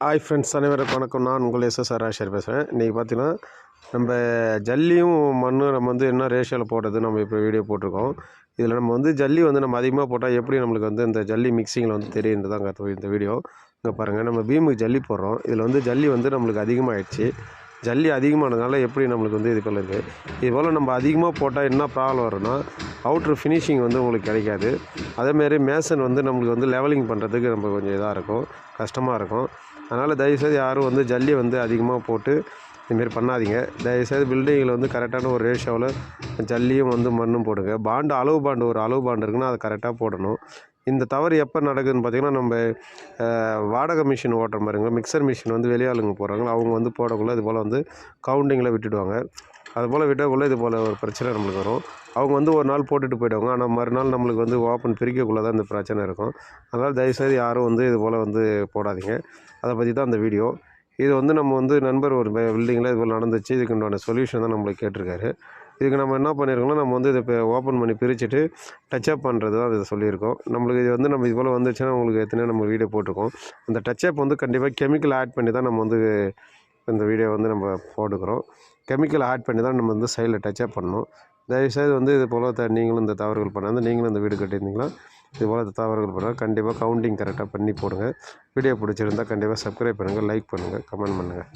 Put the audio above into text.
Hi friends, அனைவருக்கும் வணக்கம். நான் உங்கள் எஸ்எஸ்ஆர் ராஜேஷ் பேசுகிறேன். இன்றைக்கி பார்த்தீங்கன்னா நம்ம ஜல்லியும் மண்ணும் நம்ம என்ன ரேஷியோவில் போடுறது நம்ம இப்போ வீடியோ போட்டிருக்கோம். இதில் நம்ம ஜல்லி நம்ம அதிகமாக போட்டால் எப்படி நம்மளுக்கு இந்த ஜல்லி மிக்சிங்கில் தெரியுன்றதாங்க இந்த வீடியோ. இங்கே பாருங்கள், நம்ம பீமுக்கு ஜல்லி போடுறோம். இதில் ஜல்லி நம்மளுக்கு அதிகமாகிடுச்சு. ஜல்லி அதிகமானதுனால எப்படி நம்மளுக்கு இது போல் இருக்குது. இதுபோல் நம்ம அதிகமாக போட்டால் என்ன ப்ராப்ளம் வரும்னா, அவுட்ரு ஃபினிஷிங் உங்களுக்கு கிடைக்காது. அதேமாரி மேசன் நம்மளுக்கு லெவலிங் பண்ணுறதுக்கு நம்ம கொஞ்சம் இதாக இருக்கும், கஷ்டமாக இருக்கும். அதனால் தயவுசெய்து யாரும் ஜல்லி அதிகமாக போட்டு இதுமாரி பண்ணாதீங்க. தயவுசெய்து பில்டிங்கில் கரெக்டான ஒரு ரேஷியோவில் ஜல்லியும் மண்ணும் போடுங்க. அளவு பாண்டு இருக்குன்னா அதை கரெக்டாக போடணும். இந்த தவறு எப்போ நடக்குதுன்னு பார்த்திங்கன்னா, நம்ம வாடகை மிஷின் ஓட்டுற மாதிரிங்க மிக்சர் மிஷின் வெளியாளுங்க போகிறாங்களோ அவங்க போடக்குள்ள இது போல் கவுண்டிங்கில் விட்டுடுவாங்க. அதுபோல் விட்டக்குள்ளே இது போல் ஒரு பிரச்சனை நம்மளுக்கு வரும். அவங்க ஒரு நாள் போட்டுட்டு போயிடுவாங்க. ஆனால் மறுநாள் நம்மளுக்கு ஓப்பன் பிரிக்கக்குள்ளே தான் இந்த பிரச்சனை இருக்கும். அதனால் தயவுசெய்து யாரும் இது போல் போடாதீங்க. அதை பற்றி தான் அந்த வீடியோ. இது நம்ம நண்பர் ஒரு பில்டிங்கில் இது போல் நடந்துச்சு. இதுக்கு உண்டான சொல்யூஷன் தான் நம்மளுக்கு கேட்டிருக்காரு. இதுக்கு நம்ம என்ன பண்ணியிருக்கோம்னா, நம்ம இதை இப்போ ஓப்பன் பண்ணி பிரிச்சுட்டு டச்சப் பண்ணுறது தான் இதை சொல்லியிருக்கோம். நம்மளுக்கு இது நம்ம இது போல் வந்துச்சுன்னா உங்களுக்கு எத்தனையோ நம்ம வீடியோ போட்டிருக்கோம். அந்த டச்சப் கண்டிப்பாக கெமிக்கல் ஆட் பண்ணி தான் நம்ம இந்த வீடியோ நம்ம போட்டுக்கிறோம். கெமிக்கல் ஆட் பண்ணி தான் நம்ம சைடில் டச்சப் பண்ணணும். தயவுசெய்து இது போல் நீங்களும் இந்த தவறுகள் பண்ணாது. நீங்களும் இந்த வீடு கட்டியிருந்தீங்களா இது போல் தவறுகள் பண்ணால் கண்டிப்பாக கவுண்டிங் கரெக்டாக பண்ணி போடுங்க. வீடியோ பிடிச்சிருந்தால் கண்டிப்பாக சப்ஸ்கிரைப் பண்ணுங்கள், லைக் பண்ணுங்கள், கமெண்ட் பண்ணுங்கள்.